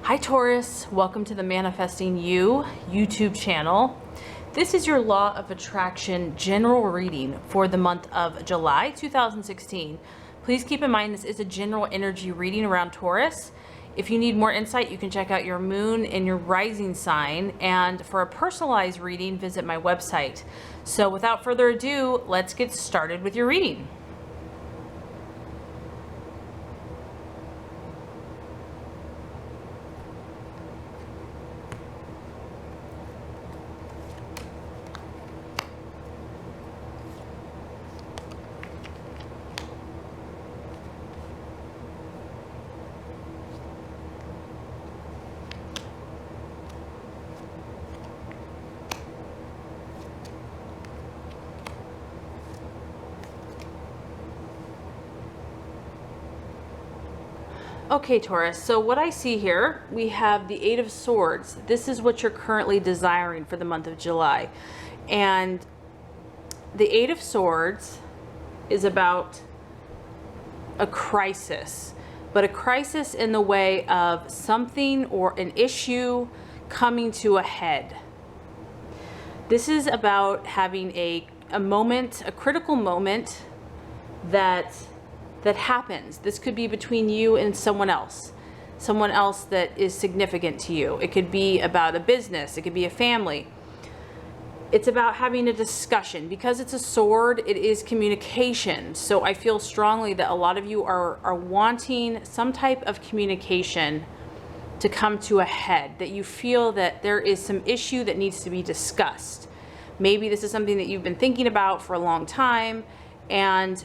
Hi Taurus, welcome to the Manifesting You YouTube channel. This is your Law of Attraction general reading for the month of July 2016. Please keep in mind this is a general energy reading around Taurus. If you need more insight, you can check out your moon and your rising sign. And for a personalized reading, visit my website. So without further ado, let's get started with your reading. Okay, Taurus, so what I see here, we have the Eight of Swords. This is what you're currently desiring for the month of July. And the Eight of Swords is about a crisis, but a crisis in the way of something or an issue coming to a head. This is about having a moment, a critical moment that happens. This could be between you and someone else that is significant to you. It could be about a business. It could be a family. It's about having a discussion. Because it's a sword, it is communication. So I feel strongly that a lot of you are wanting some type of communication to come to a head, that you feel that there is some issue that needs to be discussed. Maybe this is something that you've been thinking about for a long time, and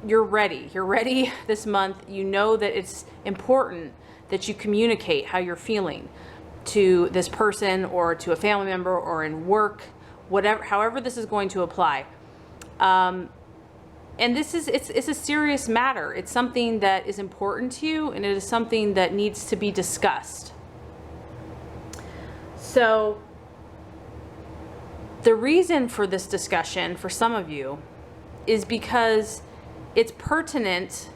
you're ready this month. You know that it's important that you communicate how you're feeling to this person or to a family member or in work, however this is going to apply. And it's a serious matter. It's something that is important to you, and it is something that needs to be discussed. So the reason for this discussion for some of you is because it's pertinent,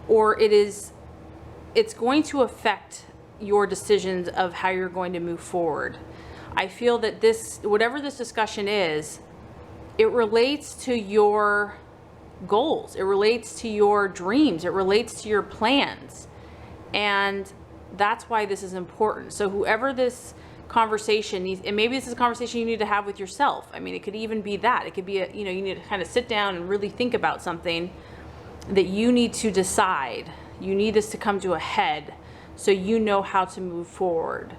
or it's going to affect your decisions of how you're going to move forward. I feel that whatever this discussion is, it relates to your goals. It relates to your dreams. It relates to your plans. And that's why this is important. So whoever this conversation needs, and maybe this is a conversation you need to have with yourself. I mean, it could even be that. It could be you need to kind of sit down and really think about something that you need to decide. You need this to come to a head so you know how to move forward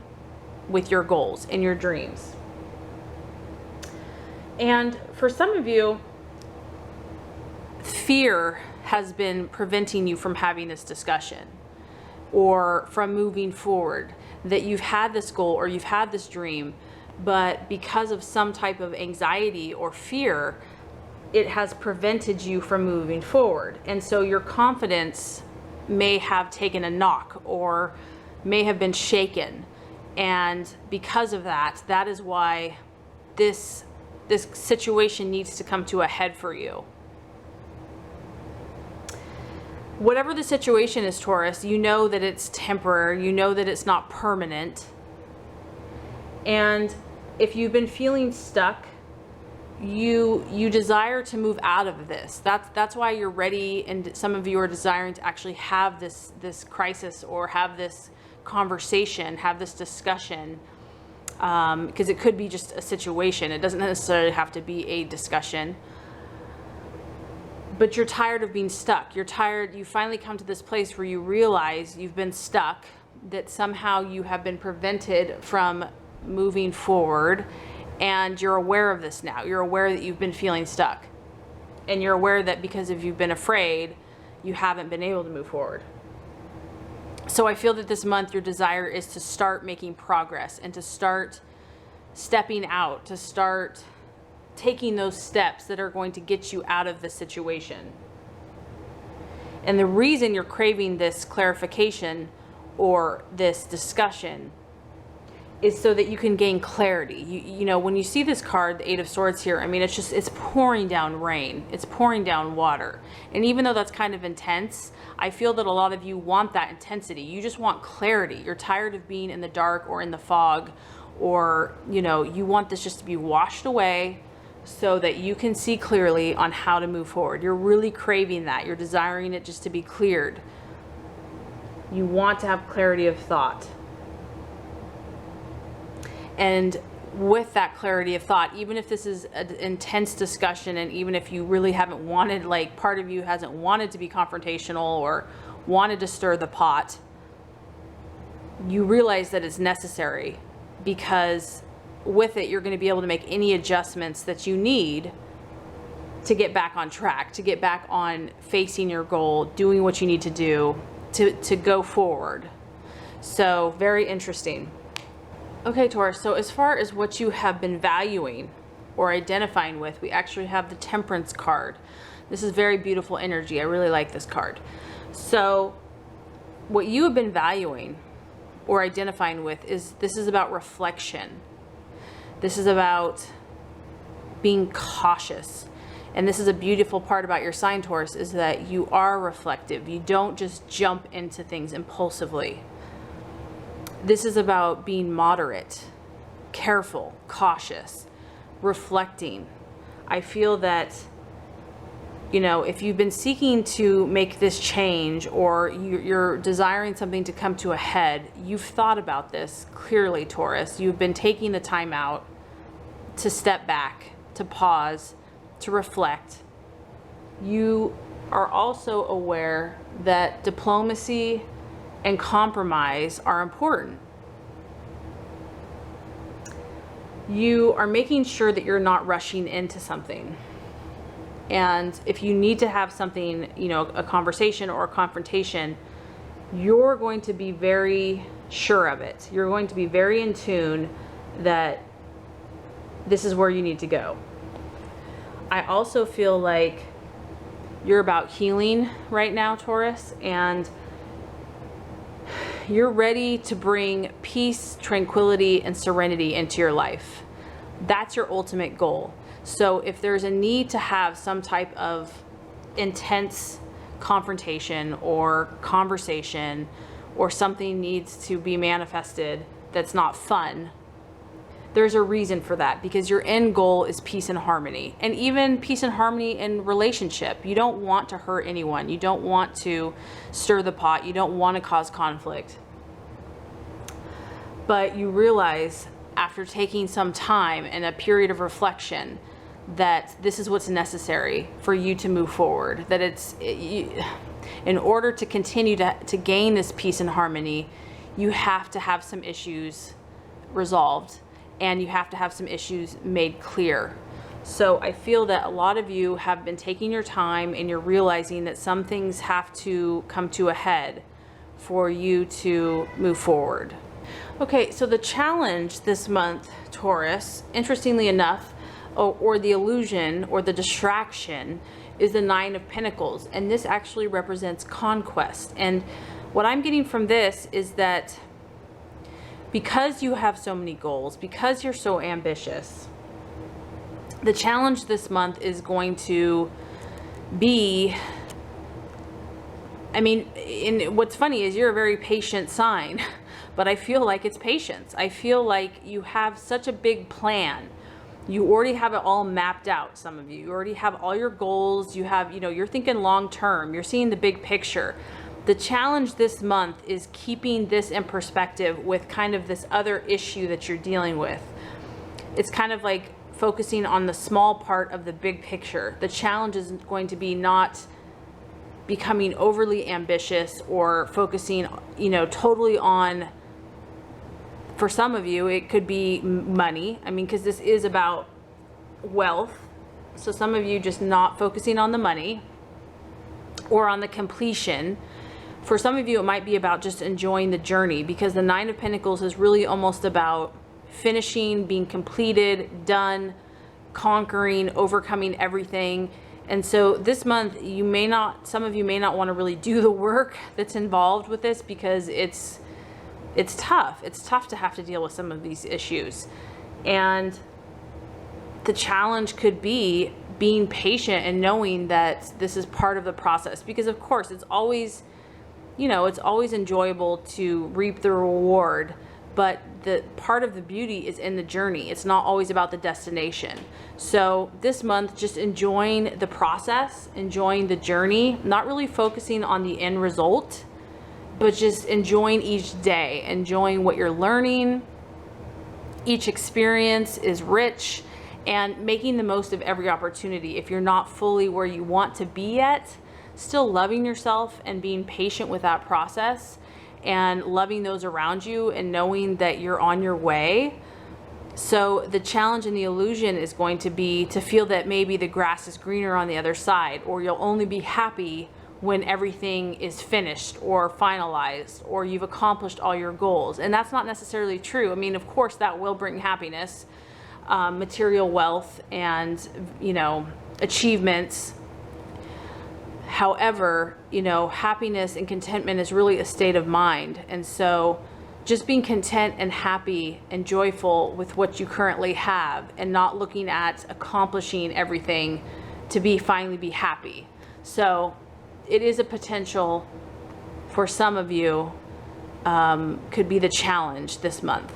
with your goals and your dreams. And for some of you, fear has been preventing you from having this discussion or from moving forward. That you've had this goal or you've had this dream, but because of some type of anxiety or fear, it has prevented you from moving forward. And so your confidence may have taken a knock or may have been shaken. And because of that, that is why this situation needs to come to a head for you. Whatever the situation is, Taurus, you know that it's temporary. You know that it's not permanent. And if you've been feeling stuck, you desire to move out of this. That's why you're ready, and some of you are desiring to actually have this crisis or have this conversation, have this discussion, because it could be just a situation. It doesn't necessarily have to be a discussion. But you're tired of being stuck. You're tired. You finally come to this place where you realize you've been stuck, that somehow you have been prevented from moving forward, and you're aware of this now. You're aware that you've been feeling stuck, and you're aware that because you've been afraid, you haven't been able to move forward. So I feel that this month your desire is to start making progress and to start stepping out, to start taking those steps that are going to get you out of this situation. And the reason you're craving this clarification or this discussion is so that you can gain clarity. You know, when you see this card, the Eight of Swords here, I mean, it's pouring down rain. It's pouring down water. And even though that's kind of intense, I feel that a lot of you want that intensity. You just want clarity. You're tired of being in the dark or in the fog, or, you know, you want this just to be washed away so that you can see clearly on how to move forward. You're really craving that. You're desiring it just to be cleared. You want to have clarity of thought. And with that clarity of thought, even if this is an intense discussion, and even if you really haven't wanted, like part of you hasn't wanted to be confrontational or wanted to stir the pot, you realize that it's necessary, because with it, you're going to be able to make any adjustments that you need to get back on track, to get back on facing your goal, doing what you need to do to go forward. So very interesting. Okay, Taurus, so as far as what you have been valuing or identifying with, we actually have the Temperance card. This is very beautiful energy. I really like this card. So what you have been valuing or identifying with this is about reflection. This is about being cautious. And this is a beautiful part about your sign, Taurus, is that you are reflective. You don't just jump into things impulsively. This is about being moderate, careful, cautious, reflecting. I feel that, you know, if you've been seeking to make this change, or you're desiring something to come to a head, you've thought about this clearly, Taurus. You've been taking the time out to step back, to pause, to reflect. You are also aware that diplomacy and compromise are important. You are making sure that you're not rushing into something. And if you need to have something, you know, a conversation or a confrontation, you're going to be very sure of it. You're going to be very in tune that this is where you need to go. I also feel like you're about healing right now, Taurus, and you're ready to bring peace, tranquility, and serenity into your life. That's your ultimate goal. So if there's a need to have some type of intense confrontation or conversation, or something needs to be manifested that's not fun, there's a reason for that, because your end goal is peace and harmony. And even peace and harmony in relationship. You don't want to hurt anyone. You don't want to stir the pot. You don't want to cause conflict. But you realize after taking some time and a period of reflection that this is what's necessary for you to move forward. That in order to continue to gain this peace and harmony, you have to have some issues resolved, and you have to have some issues made clear. So I feel that a lot of you have been taking your time, and you're realizing that some things have to come to a head for you to move forward. Okay, so the challenge this month, Taurus, interestingly enough, or the illusion or the distraction, is the Nine of Pentacles. And this actually represents conquest. And what I'm getting from this is that because you have so many goals, because you're so ambitious, the challenge this month is going to be, I mean, what's funny is you're a very patient sign, but I feel like it's patience. I feel like you have such a big plan. You already have it all mapped out, some of you. You already have all your goals. You have, you're thinking long term. You're seeing the big picture. The challenge this month is keeping this in perspective with kind of this other issue that you're dealing with. It's kind of like focusing on the small part of the big picture. The challenge is going to be not becoming overly ambitious or focusing, totally on, for some of you, it could be money. I mean, because this is about wealth. So some of you just not focusing on the money or on the completion. For some of you, it might be about just enjoying the journey, because the Nine of Pentacles is really almost about finishing, being completed, done, conquering, overcoming everything. And so this month, some of you may not want to really do the work that's involved with this, because it's it's tough. It's tough to have to deal with some of these issues. And the challenge could be being patient and knowing that this is part of the process, because of course it's always, you know, it's always enjoyable to reap the reward, but the part of the beauty is in the journey. It's not always about the destination. So this month, just enjoying the process, enjoying the journey, not really focusing on the end result, but just enjoying each day, enjoying what you're learning. Each experience is rich, and making the most of every opportunity. If you're not fully where you want to be yet, still loving yourself and being patient with that process and loving those around you and knowing that you're on your way. So the challenge and the illusion is going to be to feel that maybe the grass is greener on the other side, or you'll only be happy when everything is finished or finalized, or you've accomplished all your goals. And that's not necessarily true. I mean, of course that will bring happiness, material wealth, and, you know, achievements. However, you know, happiness and contentment is really a state of mind. And so just being content and happy and joyful with what you currently have, and not looking at accomplishing everything to finally be happy. So it is a potential for some of you, could be the challenge this month.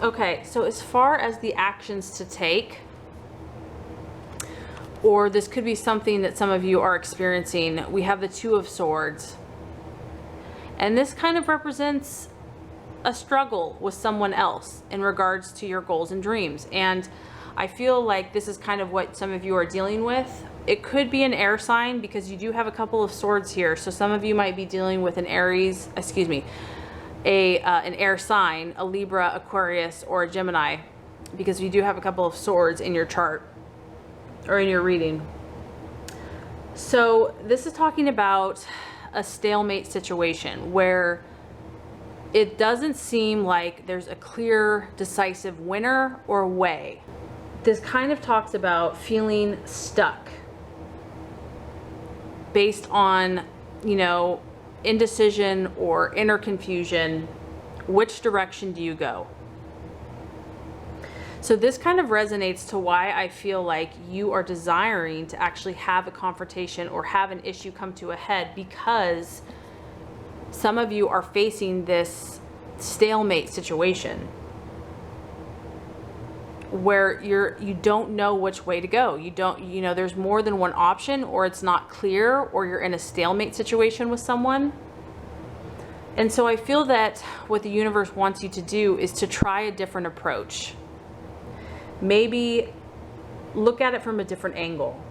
Okay, so as far as the actions to take, or this could be something that some of you are experiencing, we have the Two of Swords. And this kind of represents a struggle with someone else in regards to your goals and dreams. And I feel like this is kind of what some of you are dealing with. It could be an air sign, because you do have a couple of swords here. So some of you might be dealing with an Aries, excuse me, an air sign, a Libra, Aquarius, or a Gemini, because you do have a couple of swords in your chart or in your reading. So this is talking about a stalemate situation where it doesn't seem like there's a clear, decisive winner or way. This kind of talks about feeling stuck based on, you know, indecision or inner confusion. Which direction do you go? So this kind of resonates to why I feel like you are desiring to actually have a confrontation or have an issue come to a head, because some of you are facing this stalemate situation where you don't know which way to go. You know, there's more than one option, or it's not clear, or you're in a stalemate situation with someone. And so I feel that what the universe wants you to do is to try a different approach. Maybe look at it from a different angle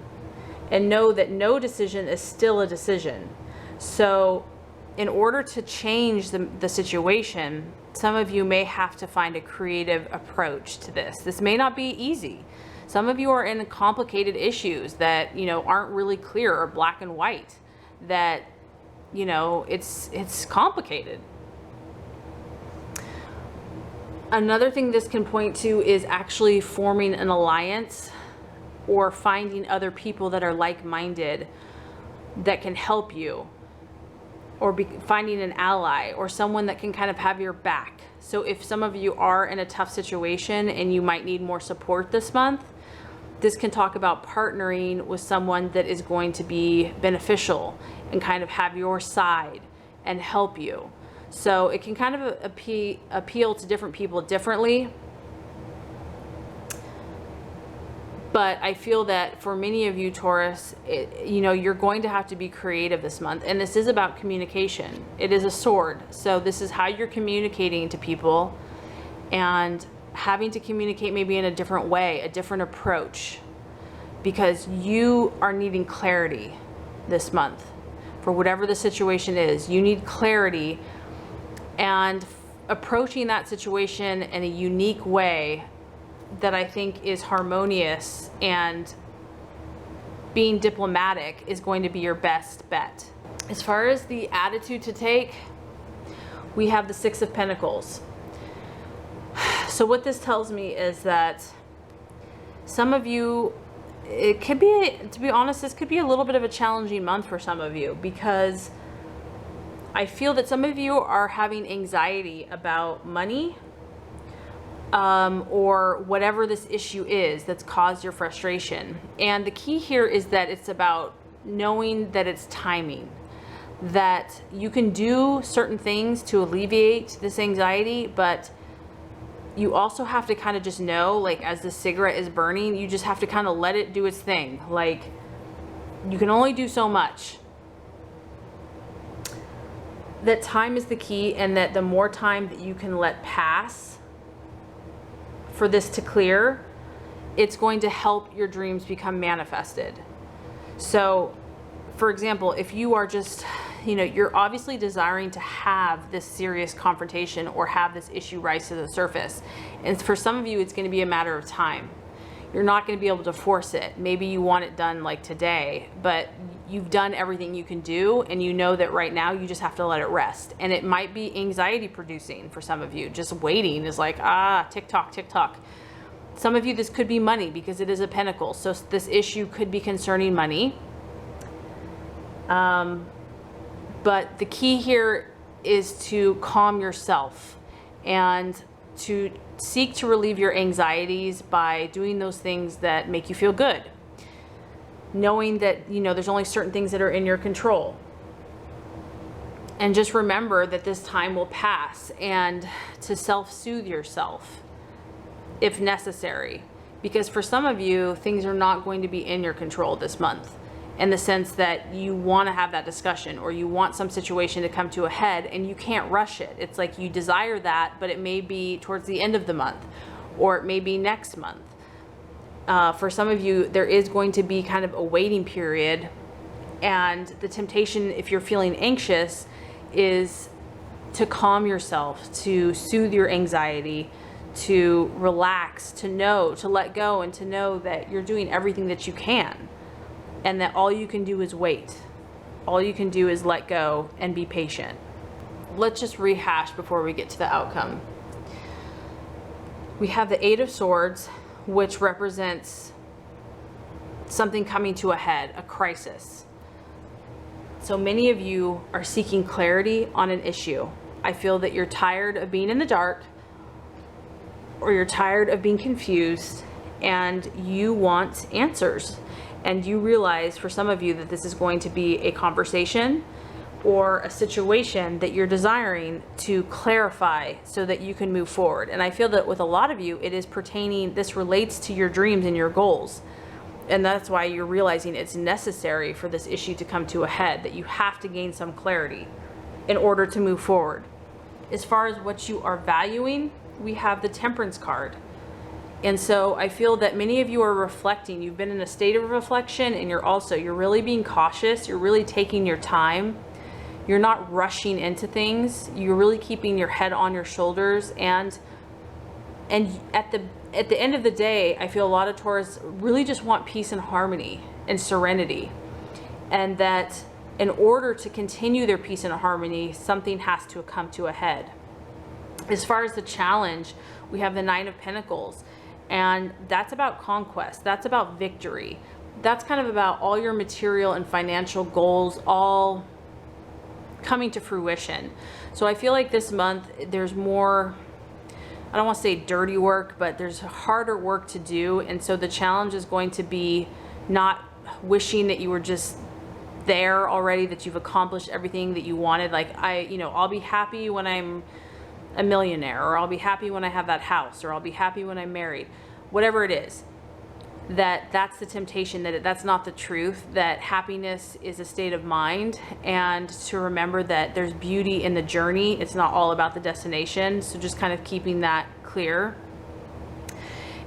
and know that no decision is still a decision. So in order to change the situation, some of you may have to find a creative approach to this. This may not be easy. Some of you are in complicated issues that, you know, aren't really clear or black and white, that, you know, it's complicated. Another thing this can point to is actually forming an alliance or finding other people that are like-minded that can help you, or finding an ally or someone that can kind of have your back. So if some of you are in a tough situation and you might need more support this month, this can talk about partnering with someone that is going to be beneficial and kind of have your side and help you. So it can kind of appeal to different people differently. But I feel that for many of you, Taurus, you know, you're going to have to be creative this month. And this is about communication. It is a sword. So this is how you're communicating to people, and having to communicate maybe in a different way, a different approach, because you are needing clarity this month. For whatever the situation is, you need clarity, and approaching that situation in a unique way that I think is harmonious and being diplomatic is going to be your best bet. As far as the attitude to take, we have the Six of Pentacles. So what this tells me is that some of you, it could be, to be honest, this could be a little bit of a challenging month for some of you, because I feel that some of you are having anxiety about money, or whatever this issue is that's caused your frustration. And the key here is that it's about knowing that it's timing, that you can do certain things to alleviate this anxiety, but you also have to kind of just know, like, as the cigarette is burning, you just have to kind of let it do its thing. Like, you can only do so much. That time is the key, and that the more time that you can let pass for this to clear, it's going to help your dreams become manifested. So, for example, if you are just, you're obviously desiring to have this serious confrontation or have this issue rise to the surface. And for some of you, it's going to be a matter of time. You're not going to be able to force it. Maybe you want it done like today, but you've done everything you can do, and you know that right now you just have to let it rest. And it might be anxiety producing for some of you. Just waiting is like, tick tock, tick tock. Some of you, this could be money, because it is a pentacle. So this issue could be concerning money. But the key here is to calm yourself and to seek to relieve your anxieties by doing those things that make you feel good. Knowing that, there's only certain things that are in your control. And just remember that this time will pass, and to self-soothe yourself if necessary. Because for some of you, things are not going to be in your control this month, in the sense that you want to have that discussion, or you want some situation to come to a head, and you can't rush it. It's like you desire that, but it may be towards the end of the month, or it may be next month. For some of you, there is going to be kind of a waiting period, and the temptation, if you're feeling anxious, is to calm yourself, to soothe your anxiety, to relax, to know, to let go, and to know that you're doing everything that you can, and that all you can do is wait. All you can do is let go and be patient. Let's just rehash before we get to the outcome. We have the Eight of Swords, which represents something coming to a head, a crisis. So many of you are seeking clarity on an issue. I feel that you're tired of being in the dark, or you're tired of being confused, and you want answers. And you realize, for some of you, that this is going to be a conversation or a situation that you're desiring to clarify so that you can move forward. And I feel that with a lot of you, it is pertaining, this relates to your dreams and your goals. And that's why you're realizing it's necessary for this issue to come to a head, that you have to gain some clarity in order to move forward. As far as what you are valuing, we have the Temperance card. And so I feel that many of you are reflecting. You've been in a state of reflection, and you're really being cautious. You're really taking your time. You're not rushing into things. You're really keeping your head on your shoulders. And at the end of the day, I feel a lot of Taurus really just want peace and harmony and serenity. And that in order to continue their peace and harmony, something has to come to a head. As far as the challenge, we have the Nine of Pentacles. And that's about conquest. That's about victory. That's kind of about all your material and financial goals all coming to fruition. So I feel like this month there's more, I don't want to say dirty work, but there's harder work to do. And so the challenge is going to be not wishing that you were just there already, that you've accomplished everything that you wanted. Like, I'll be happy when I'm a millionaire, or I'll be happy when I have that house, or I'll be happy when I'm married. Whatever it is, that's the temptation, that's not the truth, that happiness is a state of mind, and to remember that there's beauty in the journey. It's not all about the destination. So just kind of keeping that clear.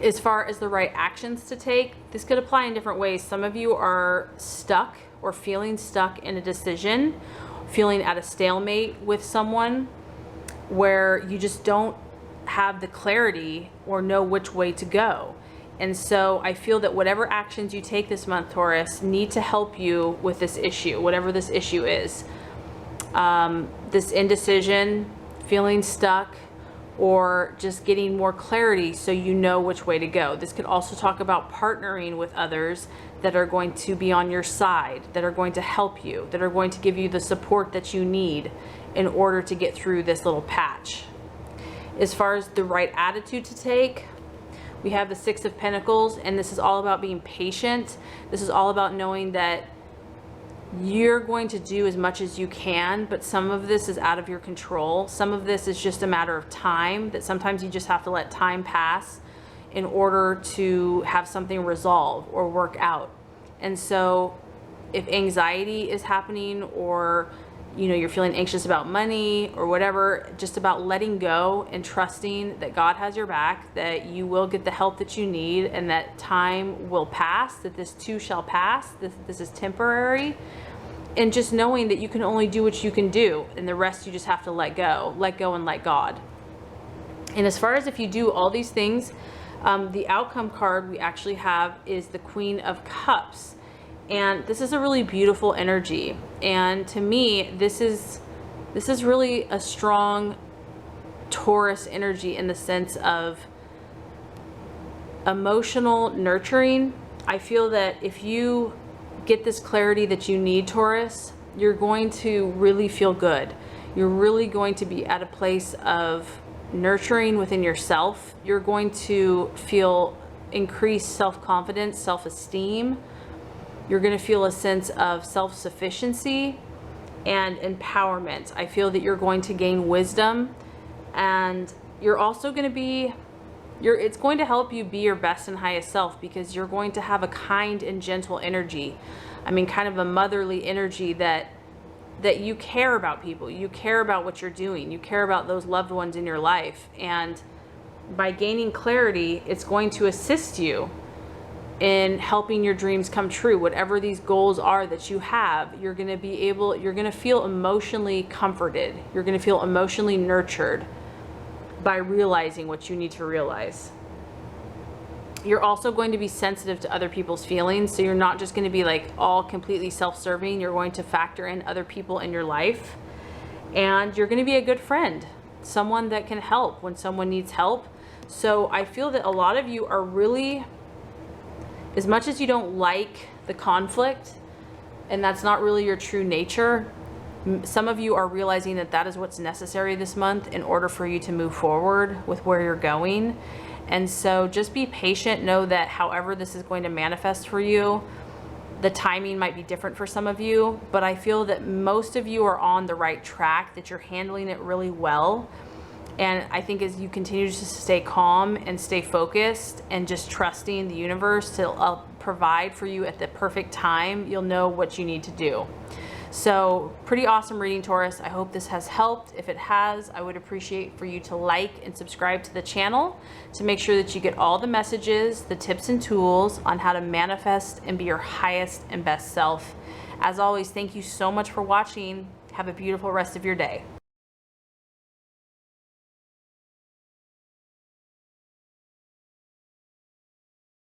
As far as the right actions to take, this could apply in different ways. Some of you are stuck or feeling stuck in a decision, feeling at a stalemate with someone, where you just don't have the clarity or know which way to go. And so I feel that whatever actions you take this month, Taurus, need to help you with this issue, whatever this issue is. This indecision, feeling stuck, or just getting more clarity so you know which way to go. This could also talk about partnering with others that are going to be on your side, that are going to help you, that are going to give you the support that you need in order to get through this little patch. As far as the right attitude to take, we have the Six of Pentacles, and this is all about being patient. This is all about knowing that you're going to do as much as you can, but some of this is out of your control. Some of this is just a matter of time, that sometimes you just have to let time pass in order to have something resolve or work out. And so if anxiety is happening, or you're feeling anxious about money or whatever, just about letting go and trusting that God has your back, that you will get the help that you need, and that time will pass, that this too shall pass, this is temporary. And just knowing that you can only do what you can do, and the rest you just have to let go and let God. And as far as if you do all these things, the outcome card we actually have is the Queen of Cups. And this is a really beautiful energy. And to me, this is really a strong Taurus energy in the sense of emotional nurturing. I feel that if you get this clarity that you need, Taurus, you're going to really feel good. You're really going to be at a place of nurturing within yourself. You're going to feel increased self-confidence, self-esteem. You're going to feel a sense of self-sufficiency and empowerment. I feel that you're going to gain wisdom, and you're also going to be, it's going to help you be your best and highest self, because you're going to have a kind and gentle energy. I mean, kind of a motherly energy that you care about people. You care about what you're doing. You care about those loved ones in your life. And by gaining clarity, it's going to assist you in helping your dreams come true. Whatever these goals are that you have, you're going to feel emotionally comforted. You're going to feel emotionally nurtured by realizing what you need to realize. You're also going to be sensitive to other people's feelings. So you're not just going to be like all completely self-serving. You're going to factor in other people in your life, and you're going to be a good friend, someone that can help when someone needs help. So I feel that a lot of you are really, as much as you don't like the conflict, and that's not really your true nature, some of you are realizing that that is what's necessary this month in order for you to move forward with where you're going. And so just be patient. Know that however this is going to manifest for you, the timing might be different for some of you, but I feel that most of you are on the right track, that you're handling it really well. And I think as you continue to stay calm and stay focused and just trusting the universe to provide for you at the perfect time, you'll know what you need to do. So pretty awesome reading, Taurus. I hope this has helped. If it has, I would appreciate for you to like and subscribe to the channel to make sure that you get all the messages, the tips and tools on how to manifest and be your highest and best self. As always, thank you so much for watching. Have a beautiful rest of your day.